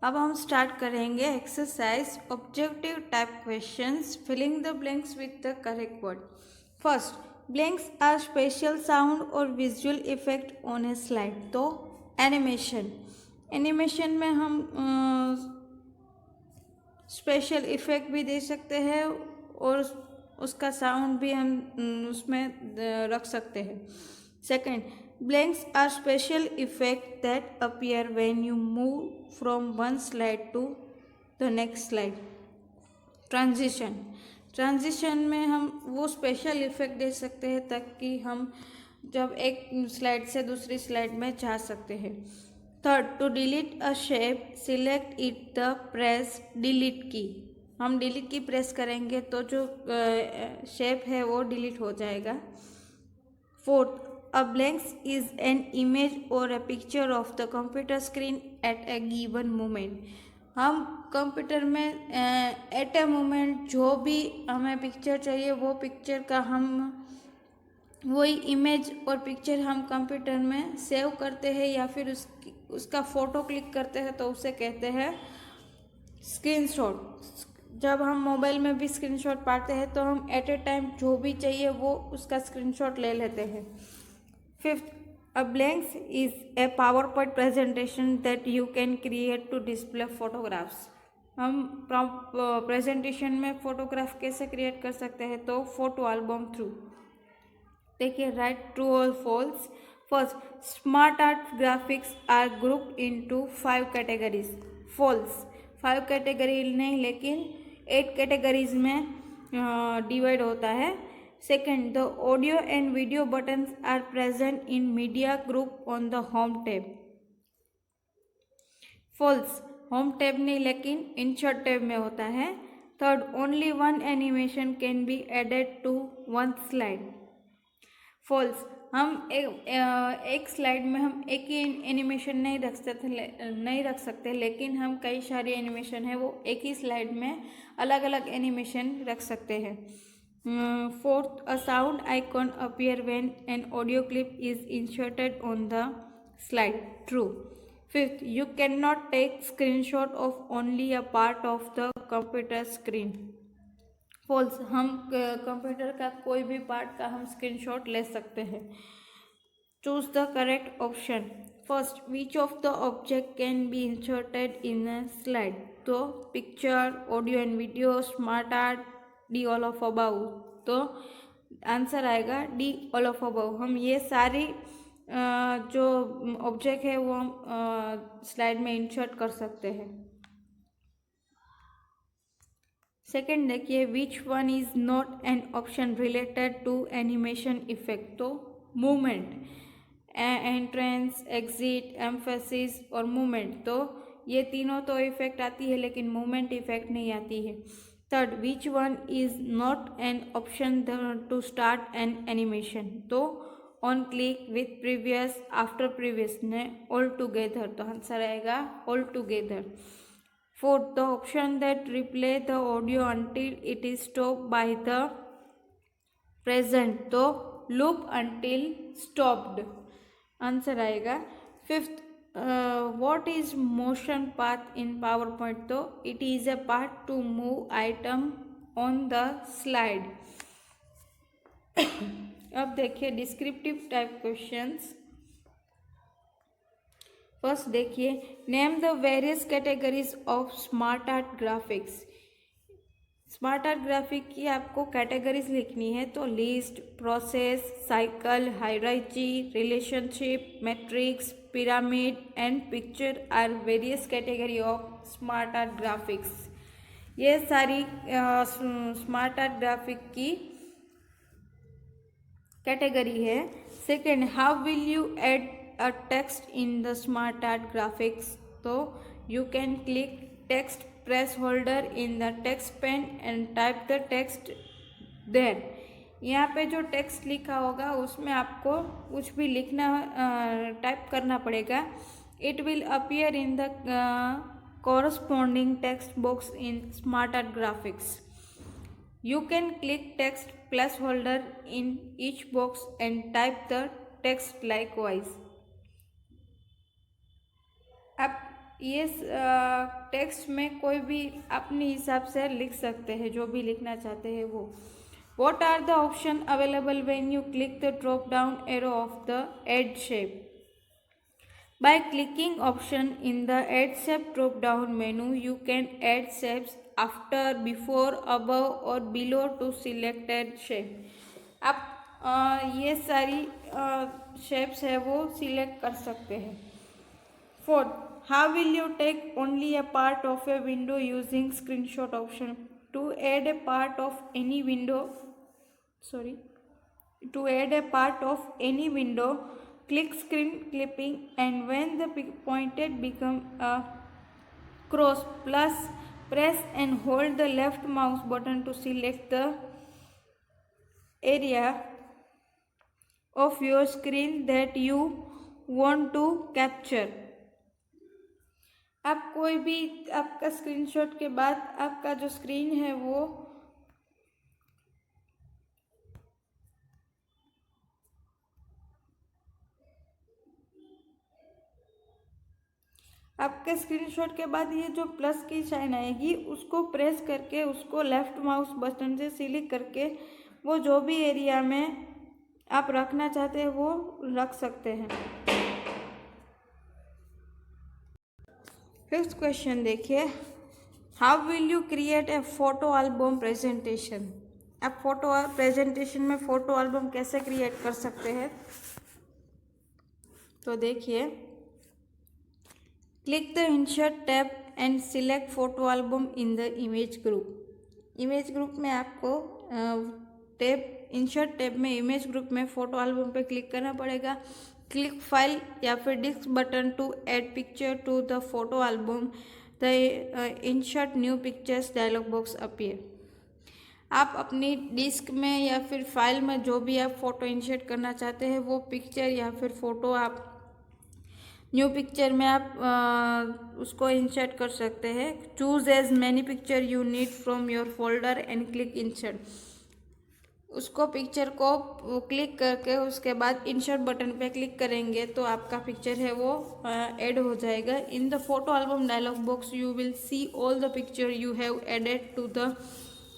अब हम स्टार्ट करेंगे exercise objective type questions filling the blanks with the correct word. First, blanks are special sound और visual effect on a slide. तो animation, animation में हम special effect भी दे सकते हैं और उसका साउंड भी हम उसमें रख सकते हैं। Second, blanks are special effect that appear when you move from one slide to the next slide. Transition, transition में हम वो स्पेशल इफेक्ट दे सकते हैं ताकि हम जब एक स्लाइड से दूसरी स्लाइड में जा सकते हैं। Third, to delete a shape select it the press delete key. हम डिलीट की प्रेस करेंगे तो जो शेप है वो डिलीट हो जाएगा। Fourth, a blanks is an image और a picture of the computer screen at a given moment. हम कंप्यूटर में एट ए मोमेंट जो भी हमें पिक्चर चाहिए वो पिक्चर का हम वही इमेज और पिक्चर हम कंप्यूटर में सेव करते हैं या फिर उसका फ़ोटो क्लिक करते हैं तो उसे कहते हैं स्क्रीनशॉट। जब हम मोबाइल में भी स्क्रीनशॉट पाते हैं तो हम एट ए टाइम जो भी चाहिए वो उसका स्क्रीनशॉट ले लेते हैं। Fifth, a blanks is a PowerPoint presentation that you can create to display photographs. हम प्रेजेंटेशन में फोटोग्राफ कैसे क्रिएट कर सकते हैं? तो फोटो एल्बम थ्रू। देखिए, राइट ट्रू और false. First, smart art graphics are grouped into 5 categories. False, 5 category नहीं लेकिन 8 कैटेगरीज में डिवाइड होता है। Second, the audio and video buttons are present in media group on the home tab. False, home tab नहीं लेकिन insert tab में होता है। Third, only one animation can be added to one slide. False, हम एक slide में हम एक ही एनिमेशन नहीं रख सकते लेकिन हम कई सारी एनिमेशन है वो एक ही स्लाइड में अलग अलग एनिमेशन रख सकते हैं। Fourth, a sound icon appear when an audio clip is inserted on the slide. True. Fifth, you can not take screenshot of only a part of the computer screen. False, हम computer का कोई भी part का हम screenshot ले सकते हैं। Choose the correct option. First, which of the object can be inserted in a slide. तो picture, audio and video, smart art, D all of above. तो आंसर आएगा डी ऑल ऑफ अबाउ। हम ये सारी जो ऑब्जेक्ट है वो हम स्लाइड में इंसर्ट कर सकते हैं। सेकेंड देखिए, which one is not an option related to animation effect. तो मूवमेंट, एंट्रेंस, एग्जिट, एम्फेसिस और मूवमेंट। तो ये तीनों तो इफेक्ट आती है लेकिन मूवमेंट इफेक्ट नहीं आती है। Third, which one is not an option to start an animation. तो on click, with previous, after previous ने ऑल टुगेदर। तो आंसर आएगा all together. Fourth, the option that replay the audio until it is stopped by the present. तो loop until stopped answer आएगा। Fifth, what is motion path in PowerPoint? तो it is a path to move item on the slide. अब देखिए descriptive type questions. First देखिए, name the various categories of smart art graphics. Smart art graphic की आपको categories लिखनी है तो list, process, cycle, hierarchy, relationship, matrix, pyramid and picture are various category of smart art graphics. ये सारी smart art graphic की category है। Second, how will you add a text in the smart art graphics? तो you can click text press holder in the text pane and type the text there. यहाँ पे जो text लिखा होगा उसमें आपको कुछ भी लिखना टाइप करना पड़ेगा। It will appear in the corresponding text box in smart art graphics. You can click text placeholder in each box and type the text likewise. अब ये टेक्स्ट में कोई भी अपने हिसाब से लिख सकते हैं, जो भी लिखना चाहते हैं वो। What are the options available when you click the drop down arrow of the add shape? By clicking option in the add shape drop down menu, you can add shapes after, before, above or below to selected shape. आप ये सारी shapes है वो select कर सकते हैं। Fourth, how will you take only a part of a window using screenshot option? To add a part of any window, to add a part of any window, click screen clipping, and when the pointed become a cross plus, press and hold the left mouse button to select the area of your screen that you want to capture. आप कोई भी आपका screenshot के बाद आपका जो screen है वो आपके स्क्रीनशॉट के बाद ये जो प्लस की साइन आएगी उसको प्रेस करके उसको लेफ्ट माउस बटन से सिलेक्ट करके वो जो भी एरिया में आप रखना चाहते हैं वो रख सकते हैं। फिफ्थ क्वेश्चन देखिए, how will you create a photo album presentation? आप फोटो प्रेजेंटेशन में फ़ोटो एल्बम कैसे क्रिएट कर सकते हैं? तो देखिए, click the insert tab and select photo album in the image group. Image group में आपको टैब इंसर्ट टैब में इमेज ग्रुप में फ़ोटो एल्बम पे क्लिक करना पड़ेगा। क्लिक फाइल या फिर disk button to add picture to the photo album. The insert new pictures dialog box appear. आप अपनी डिस्क में या फिर फाइल में जो भी आप फ़ोटो इंसर्ट करना चाहते हैं वो पिक्चर या फिर फ़ोटो आप न्यू पिक्चर में आप उसको इंसर्ट कर सकते हैं। Choose as many picture you need from your folder and click insert. उसको पिक्चर को क्लिक करके उसके बाद इंसर्ट बटन पे क्लिक करेंगे तो आपका पिक्चर है वो ऐड हो जाएगा। In the photo album dialog box you will see all the picture you have added to the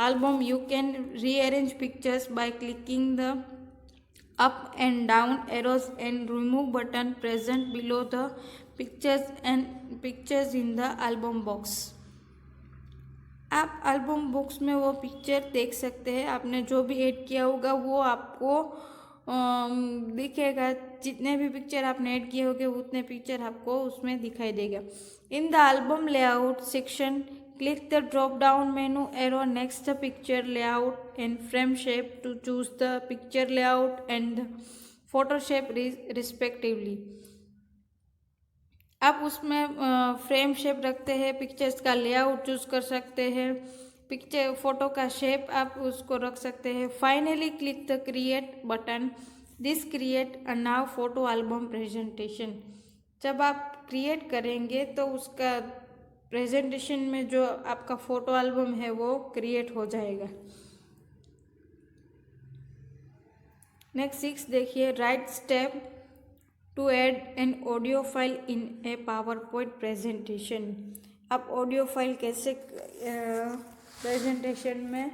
album. You can rearrange pictures by clicking the up and down arrows and remove button present below the pictures and pictures in the album box. आप album box में वो picture देख सकते हैं। आपने जो भी add किया होगा वो आपको दिखेगा। जितने भी पिक्चर आपने ऐड किए होंगे उतने पिक्चर आपको उसमें दिखाई देगा। In the album layout section, click the drop down menu arrow next the picture layout and frame shape to choose the picture layout and the photo shape respectively. आप उसमें फ्रेम शेप रखते हैं, pictures का layout choose कर सकते हैं, picture photo का shape आप उसको रख सकते हैं। Finally click the create button. This create a now photo album presentation. जब आप क्रिएट करेंगे तो उसका प्रेजेंटेशन में जो आपका फ़ोटो एल्बम है वो क्रिएट हो जाएगा। नेक्स्ट 6 देखिए, right step to add an audio file in a PowerPoint presentation. आप ऑडियो फाइल कैसे प्रेजेंटेशन में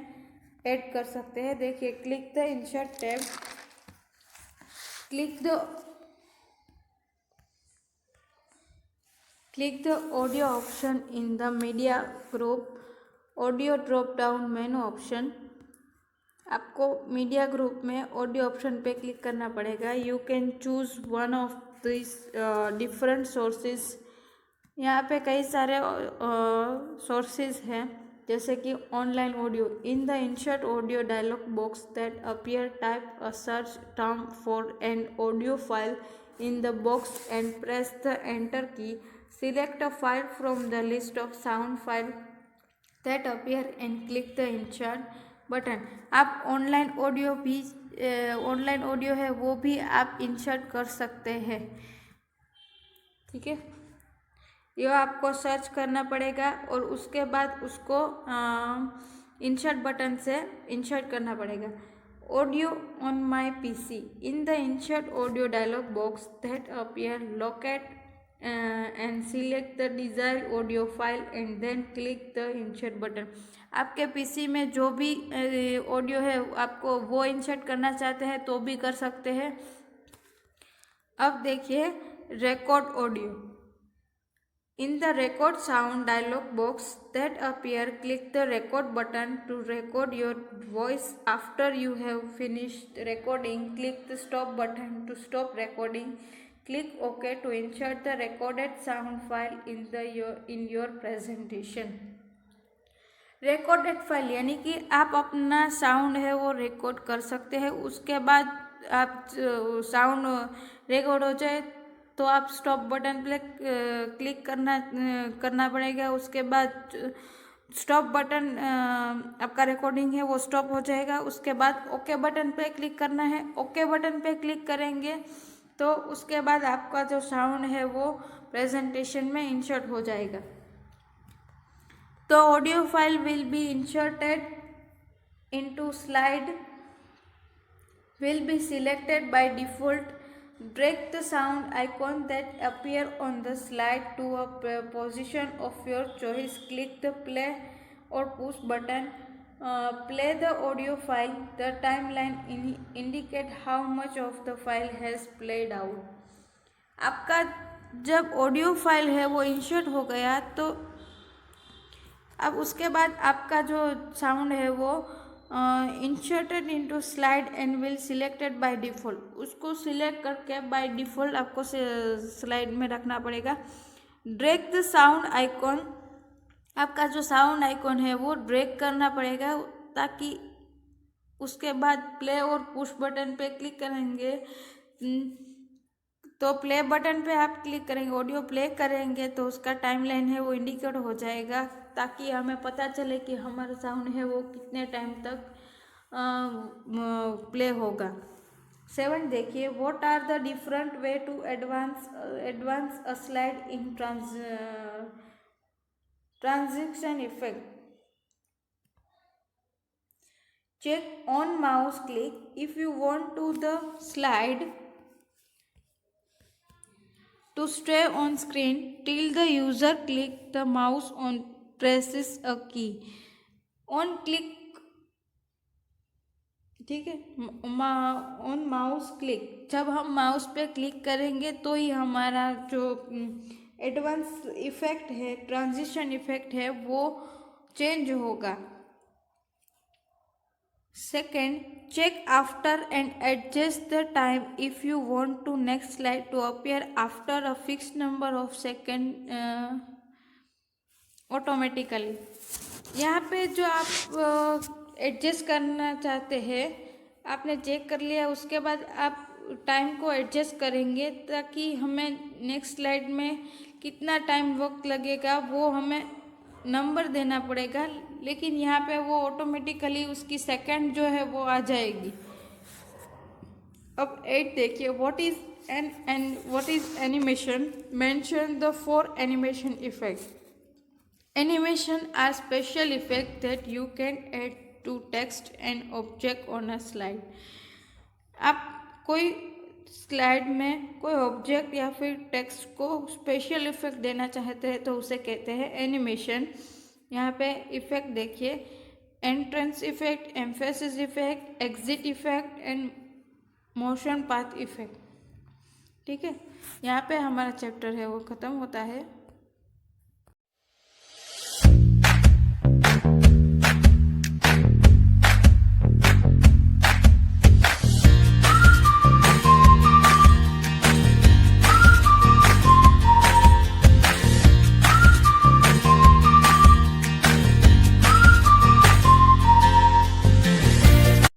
ऐड कर सकते हैं? देखिए, click the insert tab, click the audio option in the media group, audio drop down menu option। आपको media group में audio option पे क्लिक करना पड़ेगा। You can choose one of this different sources. यहाँ पे कई सारे सोर्सेज हैं जैसे कि online audio. In the insert audio dialog box that appear type a search term for an audio file in the box and press the enter key. Select a file from the list of sound file that appear and click the insert button. आप online audio भी online audio है वो भी आप insert कर सकते हैं। ठीक है, यह आपको सर्च करना पड़ेगा और उसके बाद उसको इंसर्ट बटन से इंसर्ट करना पड़ेगा। Audio on my PC. In the insert audio dialog box that appear, locate and select the desired audio file and then click the insert button. आपके पीसी में जो भी ऑडियो है आपको वो इंसर्ट करना चाहते हैं तो भी कर सकते हैं। अब देखिए record audio. In the record sound dialog box that appear, click the record button to record your voice. After you have finished recording, click the stop button to stop recording. Click OK to insert the recorded sound file in your presentation. Recorded file यानी कि आप अपना sound है वो record कर सकते हैं। उसके बाद आप साउंड रिकॉर्ड हो जाए तो आप स्टॉप बटन पे क्लिक करना पड़ेगा। उसके बाद स्टॉप बटन आपका रिकॉर्डिंग है वो स्टॉप हो जाएगा। उसके बाद ओके बटन पे क्लिक करना है। ओके बटन पे क्लिक करेंगे तो उसके बाद आपका जो साउंड है वो प्रेजेंटेशन में इंसर्ट हो जाएगा। तो audio file will be inserted into slide, will be selected by default. Drag the sound icon that appear on the slide to a position of your choice. Click the play or push button. Play the audio file. The timeline indicate how much of the file has played out. आपका जब audio file है वो insert हो गया तो अब उसके बाद आपका जो साउंड है वो inserted into slide and will selected by default. उसको सिलेक्ट करके बाय डिफ़ॉल्ट आपको स्लाइड में रखना पड़ेगा। ड्रैग द साउंड आइकॉन, आपका जो साउंड आइकॉन है वो ड्रैग करना पड़ेगा ताकि उसके बाद प्ले और पुश बटन पे क्लिक करेंगे तो प्ले बटन पे आप क्लिक करेंगे, ऑडियो प्ले करेंगे तो उसका टाइमलाइन है वो इंडिकेट हो जाएगा ताकि हमें पता चले कि हमारा साउंड है वो कितने टाइम तक प्ले होगा। 7 देखिए, what are the different way to advance a slide in transition effect. Check on mouse click if you want to the slide to stay on screen till the user click the mouse on presses a key on click, ठीक है, on mouse click. जब हम mouse पे click करेंगे तो ही हमारा जो advance effect है, ट्रांजिशन इफेक्ट है वो चेंज होगा। Second, check after and adjust the time if you want to next slide to appear after a fixed number of second automatically। यहाँ पे जो आप एडजस्ट करना चाहते हैं आपने चेक कर लिया, उसके बाद आप टाइम को एडजस्ट करेंगे ताकि हमें नेक्स्ट स्लाइड में कितना टाइम वक्त लगेगा वो हमें नंबर देना पड़ेगा, लेकिन यहाँ पे वो ऑटोमेटिकली उसकी सेकंड जो है वो आ जाएगी। अब 8 देखिए, what is animation. Mention the 4 animation effect. Animation are special effect that you can add to text and object on a slide. आप कोई स्लाइड में कोई ऑब्जेक्ट या फिर टेक्स्ट को स्पेशल इफेक्ट देना चाहते हैं तो उसे कहते हैं एनिमेशन। यहाँ पे इफेक्ट देखिए, entrance effect, emphasis effect, exit effect and motion path effect. ठीक है, यहाँ पे हमारा चैप्टर है वो ख़त्म होता है।